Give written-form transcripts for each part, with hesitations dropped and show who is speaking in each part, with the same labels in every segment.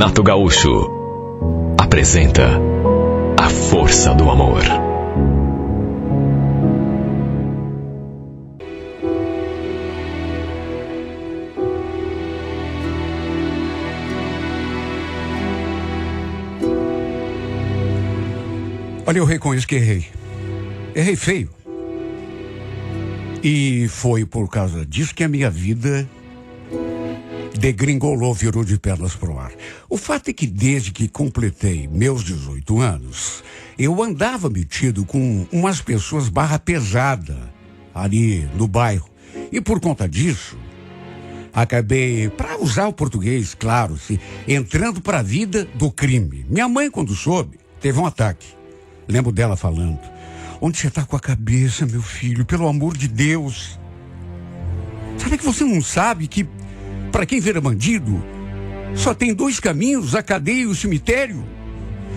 Speaker 1: Renato Gaúcho apresenta A Força do Amor.
Speaker 2: Olha, eu reconheço que errei. Errei feio. E foi por causa disso que a minha vida degringolou, virou de pernas pro ar. O fato é que desde que completei meus 18 anos, eu andava metido com umas pessoas barra pesada ali no bairro. E por conta disso, acabei, para usar o português, claro, entrando para a vida do crime. Minha mãe, quando soube, teve um ataque. Lembro dela falando: onde você está com a cabeça, meu filho? Pelo amor de Deus. Será que você não sabe que, para quem vira bandido, só tem dois caminhos, a cadeia e o cemitério?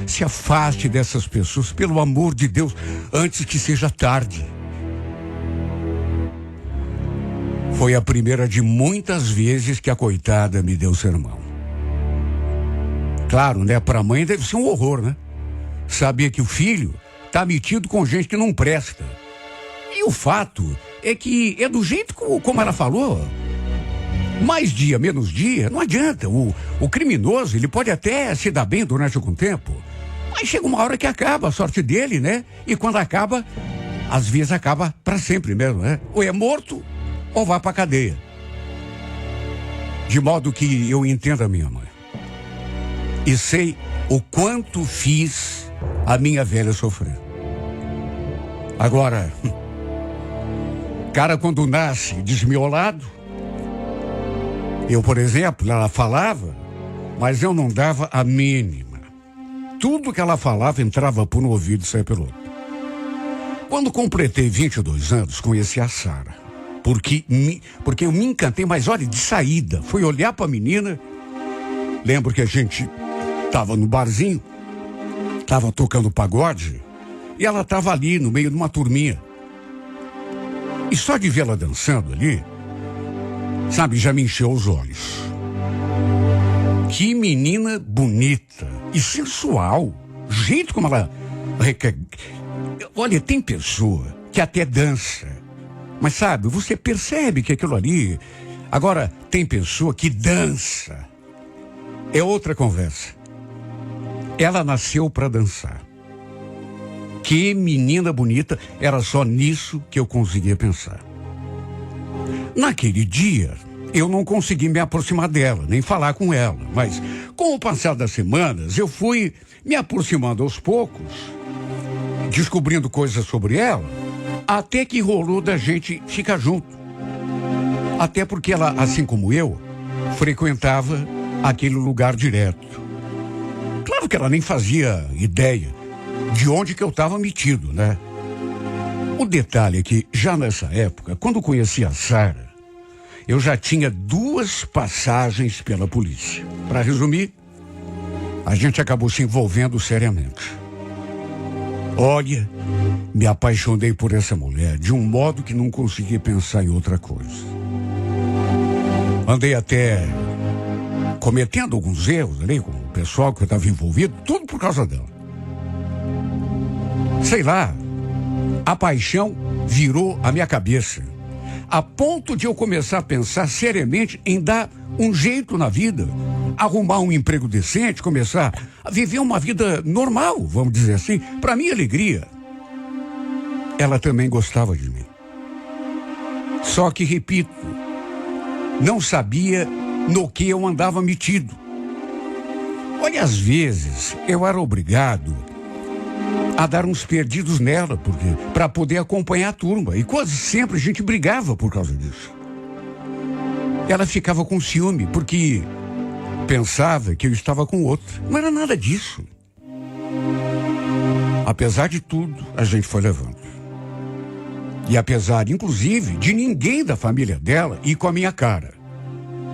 Speaker 2: Se afaste dessas pessoas, pelo amor de Deus, antes que seja tarde. Foi a primeira de muitas vezes que a coitada me deu sermão. Claro, né? Para a mãe deve ser um horror, né? Sabia que o filho tá metido com gente que não presta. E o fato é que é do jeito como ela falou. Mais dia, menos dia, não adianta. O criminoso, ele pode até se dar bem durante algum tempo, mas chega uma hora que acaba a sorte dele, né? E quando acaba, às vezes acaba para sempre mesmo, né? Ou é morto, ou vai pra cadeia. De modo que eu entendo a minha mãe. E sei o quanto fiz a minha velha sofrer. Agora, cara quando nasce desmiolado, eu, por exemplo, ela falava, mas eu não dava a mínima. Tudo que ela falava entrava por um ouvido e saía pelo outro. Quando completei 22 anos, conheci a Sara. Porque eu me encantei, mas olha, de saída. Fui olhar para a menina. Lembro que a gente estava no barzinho, estava tocando pagode, e ela estava ali no meio de uma turminha. E só de vê-la dançando ali, sabe, já me encheu os olhos. Que menina bonita e sensual. O jeito como ela... Olha, tem pessoa que até dança, mas sabe, você percebe que aquilo ali... Agora, tem pessoa que dança. É outra conversa. Ela nasceu para dançar. Que menina bonita, era só nisso que eu conseguia pensar. Naquele dia, eu não consegui me aproximar dela, nem falar com ela. Mas, com o passar das semanas, eu fui me aproximando aos poucos, descobrindo coisas sobre ela, até que rolou da gente ficar junto. Até porque ela, assim como eu, frequentava aquele lugar direto. Claro que ela nem fazia ideia de onde que eu estava metido, né? O detalhe é que, já nessa época, quando conheci a Sara, eu já tinha 2 passagens pela polícia. Para resumir, a gente acabou se envolvendo seriamente. Olha, me apaixonei por essa mulher de um modo que não consegui pensar em outra coisa. Andei até cometendo alguns erros ali com o pessoal que eu estava envolvido, tudo por causa dela. Sei lá, a paixão virou a minha cabeça, a ponto de eu começar a pensar seriamente em dar um jeito na vida, arrumar um emprego decente, começar a viver uma vida normal, vamos dizer assim, para minha alegria. Ela também gostava de mim. Só que, repito, não sabia no que eu andava metido. Olha, às vezes eu era obrigado a dar uns perdidos nela, porque para poder acompanhar a turma, e quase sempre a gente brigava por causa disso. Ela ficava com ciúme porque pensava que eu estava com outro. Não era nada disso. Apesar de tudo, a gente foi levando. E apesar, inclusive, de ninguém da família dela ir com a minha cara.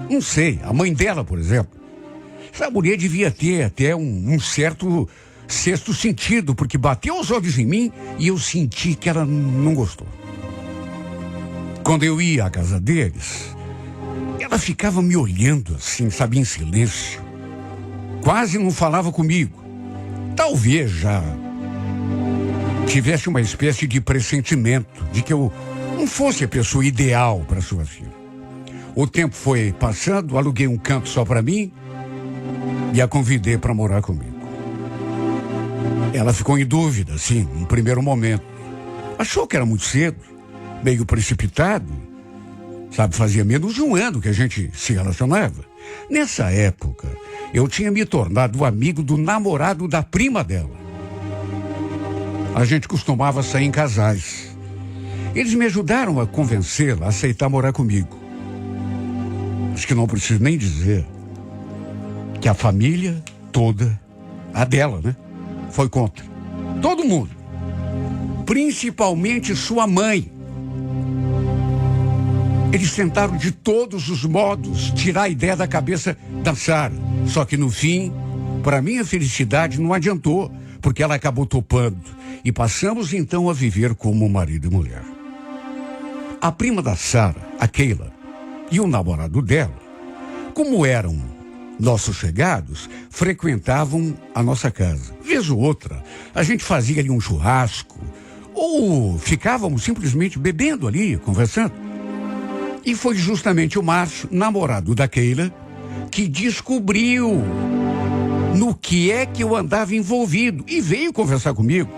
Speaker 2: Não sei, a mãe dela, por exemplo. Essa mulher devia ter até um certo sexto sentido, porque bateu os olhos em mim e eu senti que ela não gostou. Quando eu ia à casa deles, ela ficava me olhando assim, sabe, em silêncio. quase não falava comigo. Talvez já tivesse uma espécie de pressentimento de que eu não fosse a pessoa ideal para sua filha. O tempo foi passando, aluguei um canto só para mim e a convidei para morar comigo. Ela ficou em dúvida, sim, no primeiro momento. Achou que era muito cedo, meio precipitado. Sabe, fazia menos de um ano que a gente se relacionava. Nessa época, eu tinha me tornado amigo do namorado da prima dela. A gente costumava sair em casais. Eles me ajudaram a convencê-la a aceitar morar comigo. Acho que não preciso nem dizer que a família toda, a dela, né, foi contra. Todo mundo. Principalmente sua mãe. Eles tentaram de todos os modos tirar a ideia da cabeça da Sara. Só que no fim, para minha felicidade, não adiantou, porque ela acabou topando. E passamos então a viver como marido e mulher. A prima da Sara, a Keila, e o namorado dela, como eram nossos chegados, frequentavam a nossa casa. Vez ou outra, a gente fazia ali um churrasco, ou ficávamos simplesmente bebendo ali, conversando. E foi justamente o Márcio, namorado da Keila, que descobriu no que é que eu andava envolvido e veio conversar comigo.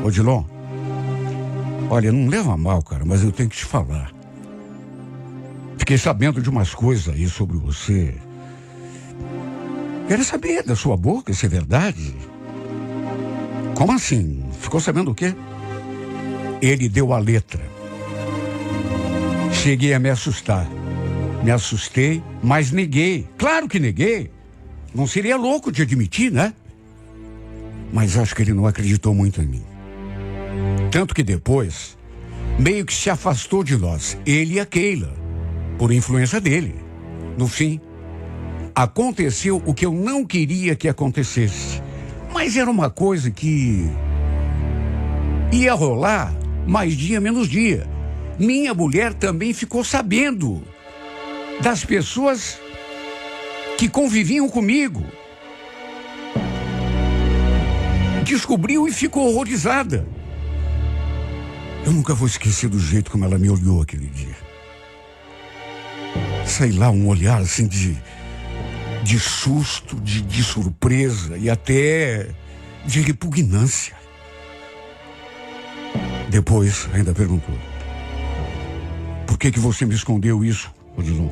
Speaker 2: Odilon, olha, não leva a mal, cara, mas eu tenho que te falar. Fiquei sabendo de umas coisas aí sobre você. Quero saber da sua boca se é verdade. Como assim? Ficou sabendo o quê? Ele deu a letra. Cheguei a me assustar. Me assustei, mas neguei. Claro que neguei. Não seria louco de admitir, né? Mas acho que ele não acreditou muito em mim. Tanto que depois, meio que se afastou de nós, ele e a Keila, por influência dele. No fim, aconteceu o que eu não queria que acontecesse. Mas era uma coisa que ia rolar mais dia menos dia. Minha mulher também ficou sabendo das pessoas que conviviam comigo. Descobriu e ficou horrorizada. Eu nunca vou esquecer do jeito como ela me olhou aquele dia. Sei lá, um olhar assim de susto, de surpresa e até de repugnância. Depois ainda perguntou: por que você me escondeu isso, Odilon?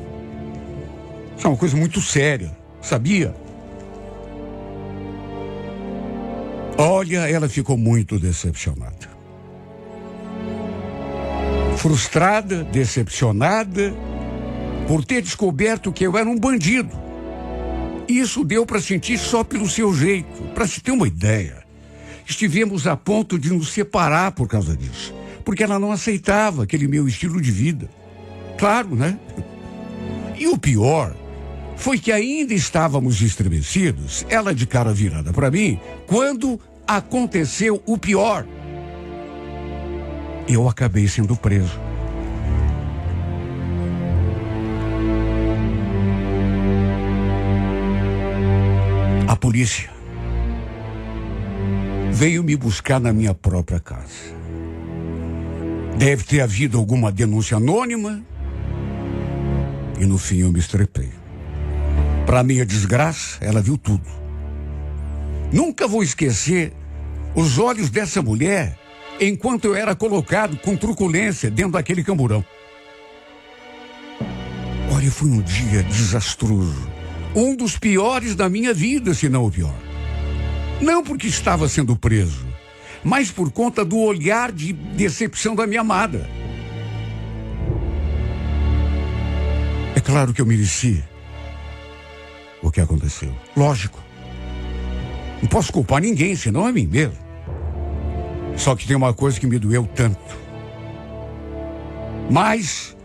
Speaker 2: Isso é uma coisa muito séria, sabia? Olha, ela ficou muito decepcionada. Frustrada, decepcionada, por ter descoberto que eu era um bandido. Isso deu para sentir só pelo seu jeito. Para se ter uma ideia, estivemos a ponto de nos separar por causa disso. Porque ela não aceitava aquele meu estilo de vida. Claro, né? E o pior foi que ainda estávamos estremecidos, ela de cara virada para mim, quando aconteceu o pior. Eu acabei sendo preso. A polícia veio me buscar na minha própria casa. Deve ter havido alguma denúncia anônima e no fim eu me estrepei. Para minha desgraça, ela viu tudo. Nunca vou esquecer os olhos dessa mulher enquanto eu era colocado com truculência dentro daquele camburão. Olha, foi um dia desastroso. Um dos piores da minha vida, se não o pior. Não porque estava sendo preso, mas por conta do olhar de decepção da minha amada. É claro que eu mereci o que aconteceu. Lógico. Não posso culpar ninguém, senão é mim mesmo. Só que tem uma coisa que me doeu tanto. Mais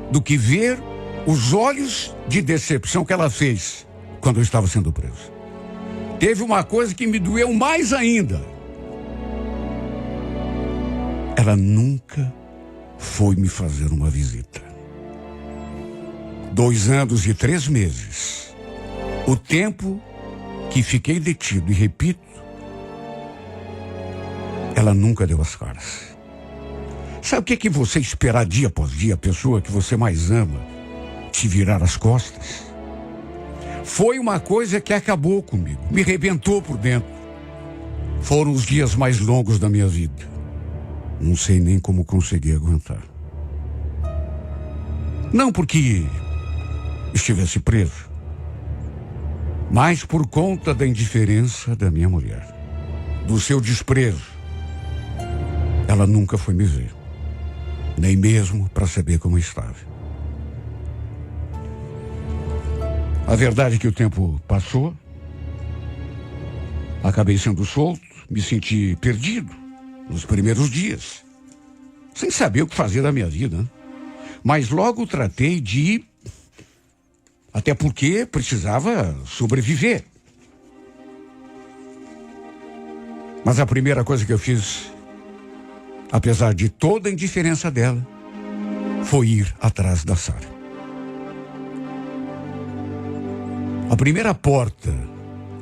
Speaker 2: do que ver os olhos de decepção que ela fez quando eu estava sendo preso. Teve uma coisa que me doeu mais ainda. Ela nunca foi me fazer uma visita. 2 anos e 3 meses. O tempo que fiquei detido, e repito, ela nunca deu as caras. Sabe o que você esperar dia após dia a pessoa que você mais ama te virar as costas? Foi uma coisa que acabou comigo, me arrebentou por dentro. Foram os dias mais longos da minha vida. Não sei nem como consegui aguentar. Não porque estivesse preso, mas por conta da indiferença da minha mulher, do seu desprezo. Ela nunca foi me ver, nem mesmo para saber como estava. A verdade é que o tempo passou, acabei sendo solto, me senti perdido nos primeiros dias, sem saber o que fazer da minha vida, né? Mas logo tratei de ir, até porque precisava sobreviver. Mas a primeira coisa que eu fiz, apesar de toda a indiferença dela, foi ir atrás da Sara. A primeira porta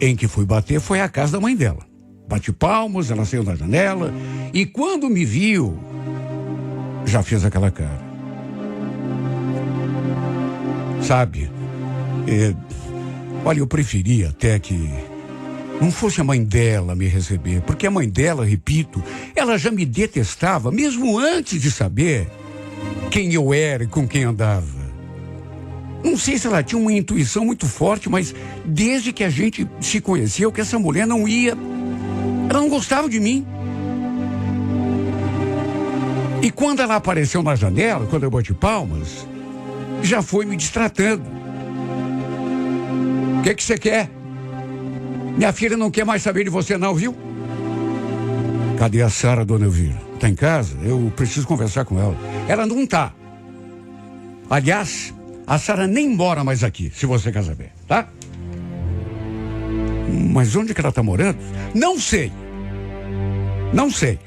Speaker 2: em que fui bater foi a casa da mãe dela. Bati palmas, ela saiu da janela e quando me viu, já fez aquela cara. Sabe, olha, eu preferia até que não fosse a mãe dela me receber, porque a mãe dela, repito, ela já me detestava, mesmo antes de saber quem eu era e com quem andava. Não sei se ela tinha uma intuição muito forte, mas desde que a gente se conheceu, que essa mulher não ia, ela não gostava de mim. E quando ela apareceu na janela, quando eu bati palmas, já foi me destratando. O que você quer? Minha filha não quer mais saber de você não, viu? Cadê a Sara, dona Elvira? Tá em casa? Eu preciso conversar com ela. Ela não tá. Aliás, a Sara nem mora mais aqui, se você quer saber, tá? Mas onde que ela tá morando? Não sei. Não sei.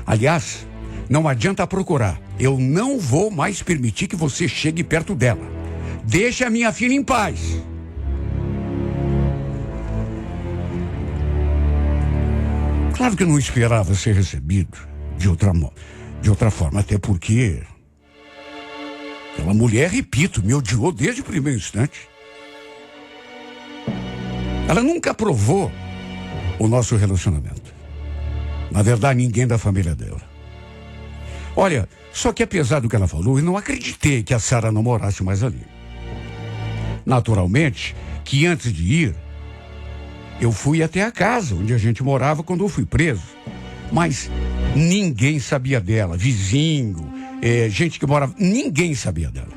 Speaker 2: Aliás, não adianta procurar. Eu não vou mais permitir que você chegue perto dela. Deixe a minha filha em paz. Claro que eu não esperava ser recebido de outra forma, até porque aquela mulher, repito, me odiou desde o primeiro instante. Ela nunca aprovou o nosso relacionamento. Na verdade, ninguém da família dela. Olha, só que apesar do que ela falou, eu não acreditei que a Sara não morasse mais ali. Naturalmente, que antes de ir, eu fui até a casa onde a gente morava quando eu fui preso. Mas ninguém sabia dela, vizinho, gente que morava, ninguém sabia dela.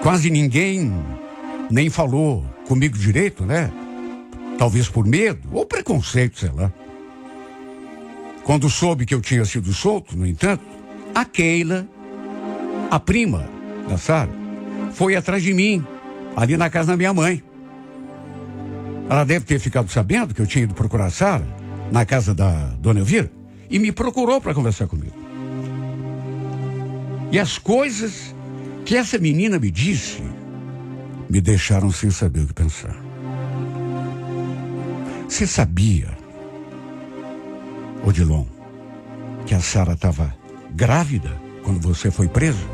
Speaker 2: Quase ninguém nem falou comigo direito, né? Talvez por medo ou preconceito, sei lá. Quando soube que eu tinha sido solto, no entanto, a Keila, a prima da Sara, foi atrás de mim, ali na casa da minha mãe. Ela deve ter ficado sabendo que eu tinha ido procurar a Sara na casa da dona Elvira e me procurou para conversar comigo. E as coisas que essa menina me disse me deixaram sem saber o que pensar. Você sabia, Odilon, que a Sara estava grávida quando você foi preso?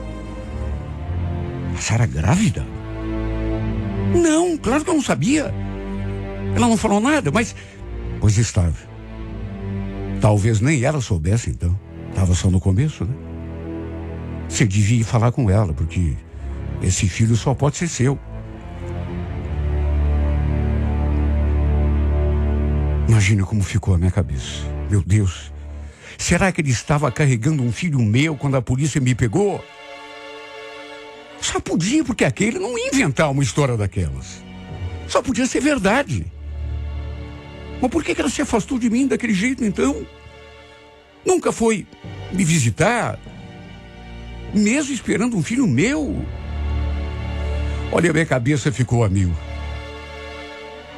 Speaker 2: A Sara grávida? Não, claro que eu não sabia. Ela não falou nada, mas... Pois estava. Talvez nem ela soubesse, então. Estava só no começo, né? Você devia ir falar com ela, porque esse filho só pode ser seu. Imagine como ficou a minha cabeça. Meu Deus. Será que ele estava carregando um filho meu quando a polícia me pegou? Só podia, porque aquele não ia inventar uma história daquelas. Só podia ser verdade. Mas por que ela se afastou de mim daquele jeito, então? Nunca foi me visitar, mesmo esperando um filho meu. Olha, minha cabeça ficou a mil.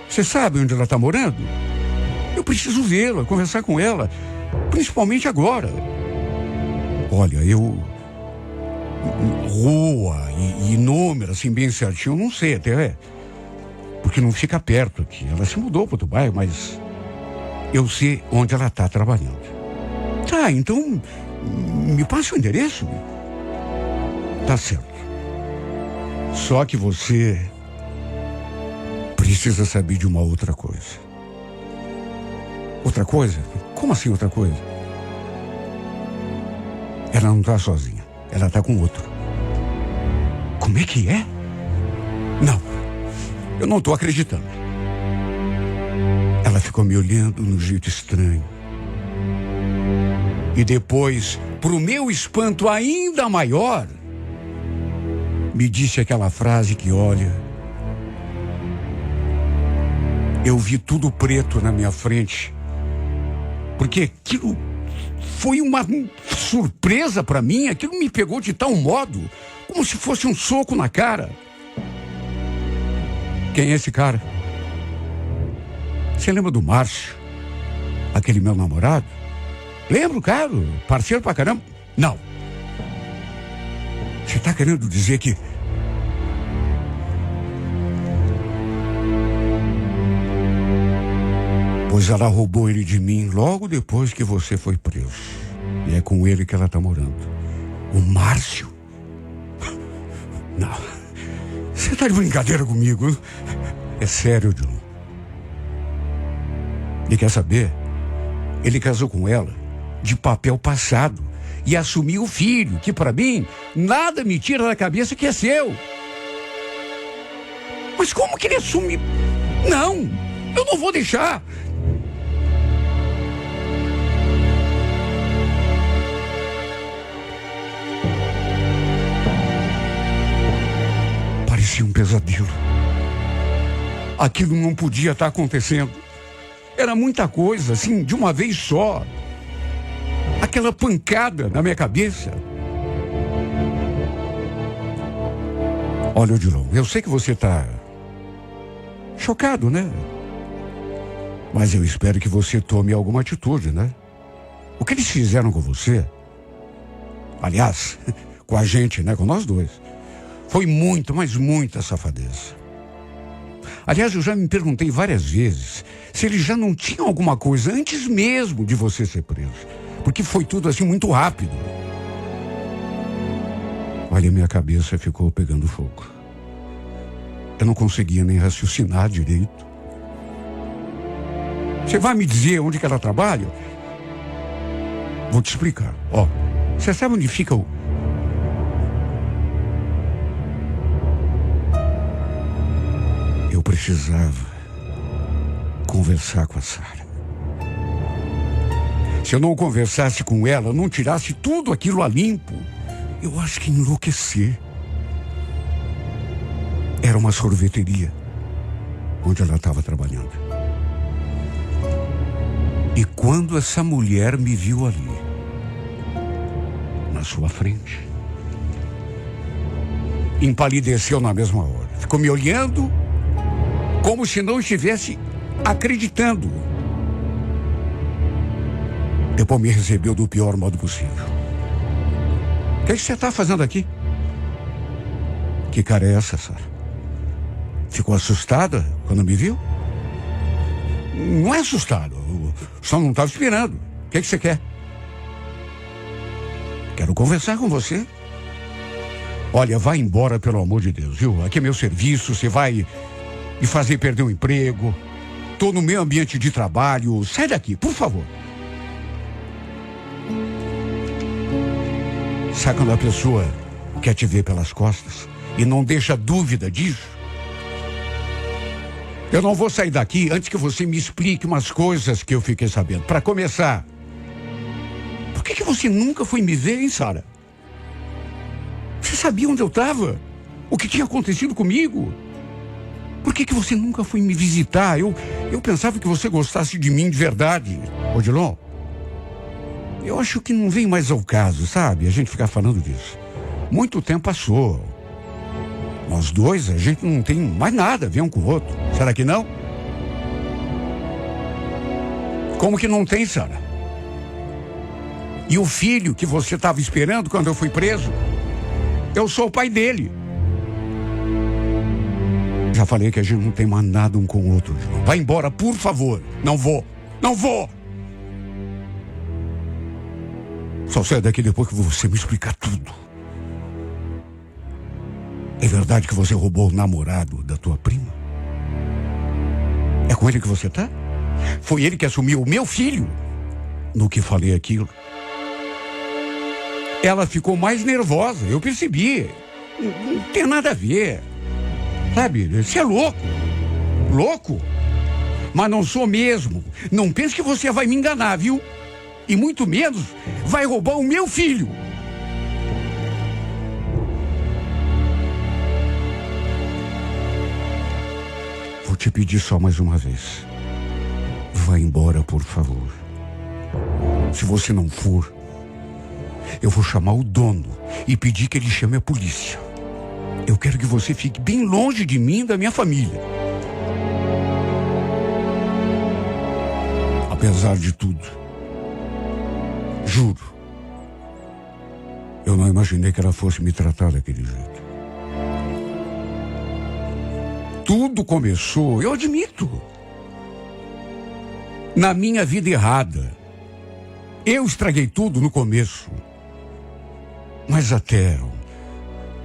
Speaker 2: Você sabe onde ela está morando? Eu preciso vê-la, conversar com ela, principalmente agora. Olha, rua e número, assim, bem certinho, não sei até. porque não fica perto aqui. Ela se mudou para outro bairro, mas eu sei onde ela está trabalhando. Tá, então me passa o endereço. Tá certo. Só que você precisa saber de uma outra coisa. Outra coisa? Como assim outra coisa? Ela não está sozinha. Ela está com outro. Como é que é? Não. Eu não estou acreditando. Ela ficou me olhando de um jeito estranho. E depois, pro meu espanto ainda maior, me disse aquela frase que, olha, eu vi tudo preto na minha frente. Porque aquilo foi uma surpresa para mim. Aquilo me pegou de tal modo, como se fosse um soco na cara. Quem é esse cara? Você lembra do Márcio? Aquele meu namorado? Lembro, cara, parceiro pra caramba. Não. Você tá querendo dizer que... Pois ela roubou ele de mim logo depois que você foi preso. E é com ele que ela tá morando. O Márcio? Não. Você tá de brincadeira comigo? É sério, John. E quer saber? Ele casou com ela de papel passado e assumiu o filho, que pra mim nada me tira da cabeça que é seu. Mas como que ele assume? Não, eu não vou deixar. Parecia um pesadelo. Aquilo não podia estar acontecendo. Era muita coisa, assim, de uma vez só. Aquela pancada na minha cabeça. Olha, Odilon, eu sei que você está chocado, né? Mas eu espero que você tome alguma atitude, né? O que eles fizeram com você, aliás, com a gente, né? Com nós dois, foi muito, mas muita safadeza. Aliás, eu já me perguntei várias vezes se eles já não tinham alguma coisa antes mesmo de você ser preso. Porque foi tudo assim muito rápido. Olha, minha cabeça ficou pegando fogo. Eu não conseguia nem raciocinar direito. Você vai me dizer onde que ela trabalha? Vou te explicar. Ó, você sabe onde fica o... Eu precisava conversar com a Sara. Se eu não conversasse com ela, não tirasse tudo aquilo a limpo, eu acho que enlouquecer. Era uma sorveteria onde ela estava trabalhando. E quando essa mulher me viu ali, na sua frente, empalideceu na mesma hora. Ficou me olhando como se não estivesse acreditando. Depois me recebeu do pior modo possível. O que você está fazendo aqui? Que cara é essa, Sara? Ficou assustada quando me viu? Não é assustado, só não estava esperando. O que você quer? Quero conversar com você. Olha, vai embora, pelo amor de Deus, viu? Aqui é meu serviço, você vai me fazer perder o emprego. Estou no meu ambiente de trabalho. Sai daqui, por favor. Sabe quando a pessoa quer te ver pelas costas e não deixa dúvida disso? Eu não vou sair daqui antes que você me explique umas coisas que eu fiquei sabendo. Para começar, por que você nunca foi me ver, hein, Sara? Você sabia onde eu estava? O que tinha acontecido comigo? Por que você nunca foi me visitar? Eu pensava que você gostasse de mim de verdade. Odilon, eu acho que não vem mais ao caso, sabe? A gente ficar falando disso. Muito tempo passou. Nós dois, a gente não tem mais nada a ver um com o outro. Será que não? Como que não tem, Sara? E o filho que você estava esperando quando eu fui preso? Eu sou o pai dele. Já falei que a gente não tem mais nada um com o outro, João. Vai embora, por favor. Não vou. Não vou. Só saio daqui depois que você me explicar tudo. É verdade que você roubou o namorado da tua prima? É com ele que você tá? Foi ele que assumiu o meu filho? No que falei aquilo. Ela ficou mais nervosa, eu percebi. Não tem nada a ver. Sabe, você é louco. Louco. Mas não sou mesmo. Não pense que você vai me enganar, viu? E muito menos vai roubar o meu filho. Vou te pedir só mais uma vez. Vai embora, por favor. Se você não for, eu vou chamar o dono e pedir que ele chame a polícia. Eu quero que você fique bem longe de mim e da minha família. Apesar de tudo, juro, eu não imaginei que ela fosse me tratar daquele jeito. Tudo começou, eu admito, na minha vida errada. Eu estraguei tudo no começo. Mas até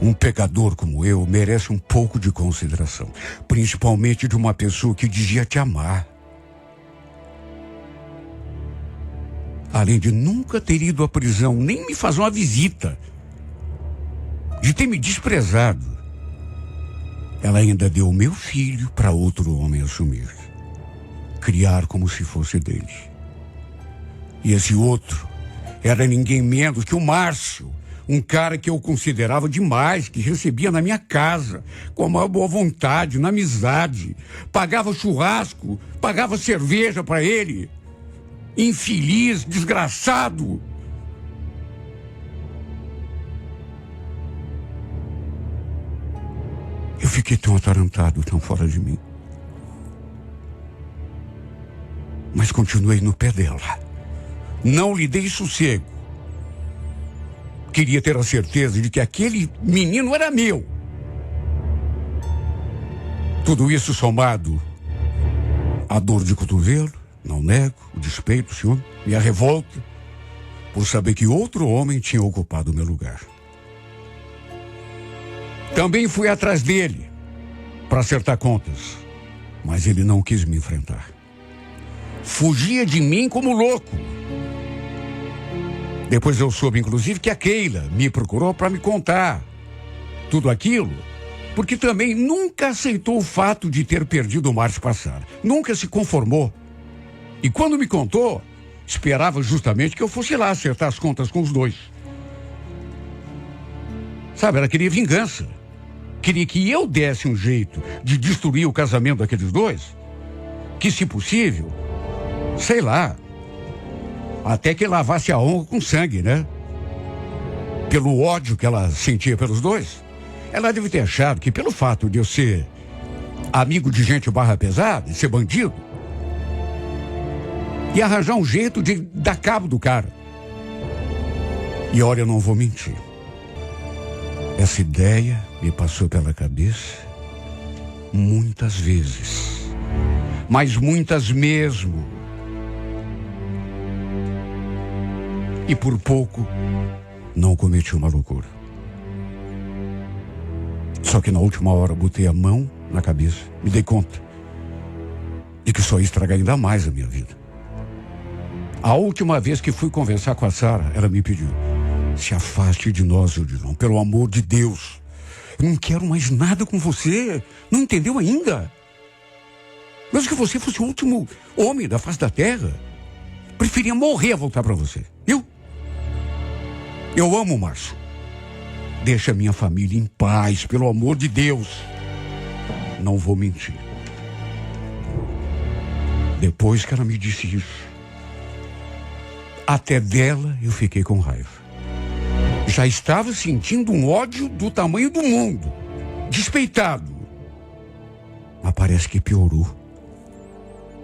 Speaker 2: um pecador como eu merece um pouco de consideração. Principalmente de uma pessoa que dizia te amar. Além de nunca ter ido à prisão, nem me fazer uma visita. De ter me desprezado. Ela ainda deu o meu filho para outro homem assumir. Criar como se fosse dele. E esse outro era ninguém menos que o Márcio. Um cara que eu considerava demais, que recebia na minha casa, com uma boa vontade, na amizade. Pagava churrasco, pagava cerveja para ele. Infeliz, desgraçado. Eu fiquei tão atarantado, tão fora de mim. Mas continuei no pé dela. Não lhe dei sossego. Queria ter a certeza de que aquele menino era meu. Tudo isso somado à dor de cotovelo, não nego, o despeito, o ciúme, e a revolta por saber que outro homem tinha ocupado o meu lugar. Também fui atrás dele para acertar contas, mas ele não quis me enfrentar. Fugia de mim como louco. Depois eu soube, inclusive, que a Keila me procurou para me contar tudo aquilo, porque também nunca aceitou o fato de ter perdido o Márcio Passara. Nunca se conformou. E quando me contou, esperava justamente que eu fosse lá acertar as contas com os dois. Sabe, ela queria vingança. Queria que eu desse um jeito de destruir o casamento daqueles dois. Que, se possível, sei lá, até que lavasse a honra com sangue, né? Pelo ódio que ela sentia pelos dois. Ela deve ter achado que pelo fato de eu ser amigo de gente barra pesada, de ser bandido, ia arranjar um jeito de dar cabo do cara. E olha, eu não vou mentir. Essa ideia me passou pela cabeça muitas vezes. Mas muitas mesmo. E por pouco não cometi uma loucura. Só que na última hora botei a mão na cabeça, me dei conta de que só ia estragar ainda mais a minha vida. A última vez que fui conversar com a Sara, ela me pediu: se afaste de nós, Odilon, pelo amor de Deus. Eu não quero mais nada com você. Não entendeu ainda? Mesmo que você fosse o último homem da face da terra, preferia morrer a voltar para você, viu? Eu amo o Márcio. Deixa minha família em paz, pelo amor de Deus. Não vou mentir. Depois que ela me disse isso, até dela eu fiquei com raiva. Já estava sentindo um ódio do tamanho do mundo. Despeitado. Mas parece que piorou.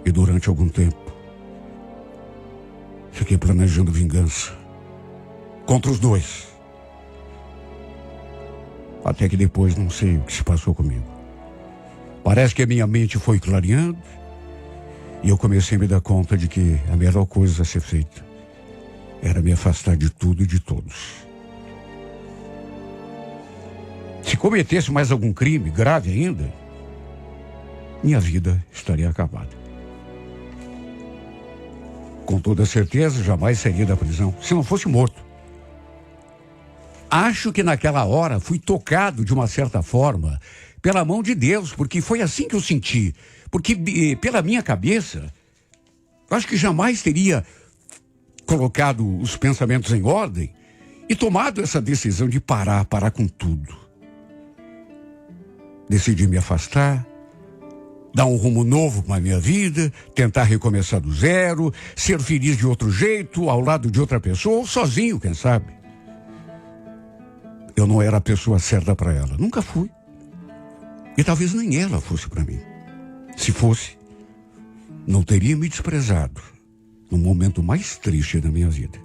Speaker 2: E durante algum tempo, fiquei planejando vingança. Contra os dois. Até que depois não sei o que se passou comigo. Parece que a minha mente foi clareando e eu comecei a me dar conta de que a melhor coisa a ser feita era me afastar de tudo e de todos. Se cometesse mais algum crime grave ainda, minha vida estaria acabada. Com toda certeza, jamais sairia da prisão, se não fosse morto. Acho que naquela hora fui tocado de uma certa forma pela mão de Deus, porque foi assim que eu senti. Porque pela minha cabeça, acho que jamais teria colocado os pensamentos em ordem e tomado essa decisão de parar com tudo. Decidi me afastar, dar um rumo novo para a minha vida, tentar recomeçar do zero, ser feliz de outro jeito, ao lado de outra pessoa, ou sozinho, quem sabe. Eu não era a pessoa certa para ela, nunca fui. E talvez nem ela fosse para mim. Se fosse, não teria me desprezado no momento mais triste da minha vida.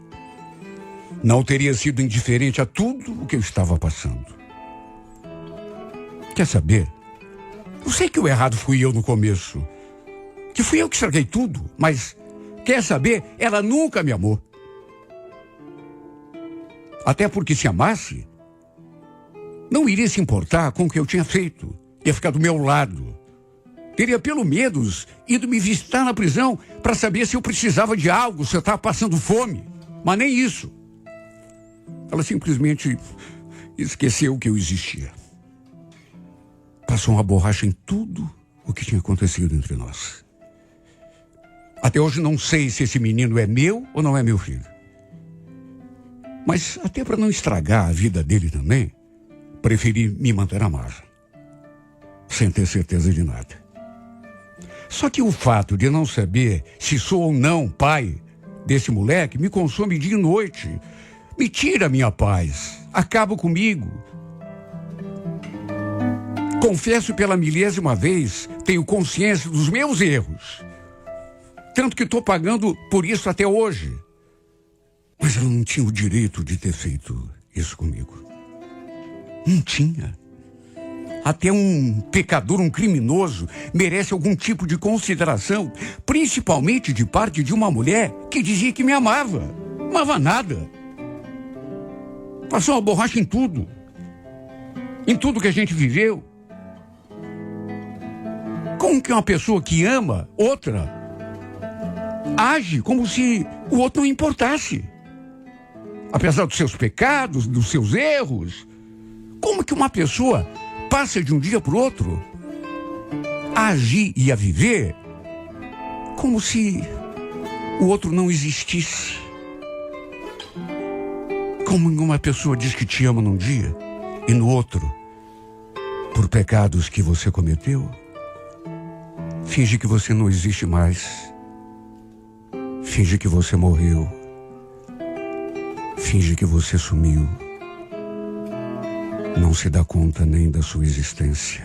Speaker 2: Não teria sido indiferente a tudo o que eu estava passando. Quer saber? Eu sei que o errado fui eu no começo. Que fui eu que estraguei tudo. Mas, quer saber? Ela nunca me amou. Até porque se amasse, não iria se importar com o que eu tinha feito. Ia ficar do meu lado. Teria pelo menos ido me visitar na prisão para saber se eu precisava de algo, se eu estava passando fome. Mas nem isso. Ela simplesmente esqueceu que eu existia. Passou uma borracha em tudo o que tinha acontecido entre nós. Até hoje não sei se esse menino é meu ou não é meu filho. Mas até para não estragar a vida dele também, preferi me manter à margem, sem ter certeza de nada. Só que o fato de não saber se sou ou não pai desse moleque me consome dia e noite, me tira a minha paz, acaba comigo. Confesso pela 1000ª vez, tenho consciência dos meus erros. Tanto que estou pagando por isso até hoje. Mas ela não tinha o direito de ter feito isso comigo. Não tinha. Até um pecador, um criminoso, merece algum tipo de consideração, principalmente de parte de uma mulher que dizia que me amava. Amava nada. Passou uma borracha em tudo. Em tudo que a gente viveu. Como que uma pessoa que ama outra age como se o outro não importasse? Apesar dos seus pecados, dos seus erros, como que uma pessoa passa de um dia para o outro a agir e a viver como se o outro não existisse? Como uma pessoa diz que te ama num dia e no outro, por pecados que você cometeu, finge que você não existe mais. Finge que você morreu. Finge que você sumiu. Não se dá conta nem da sua existência.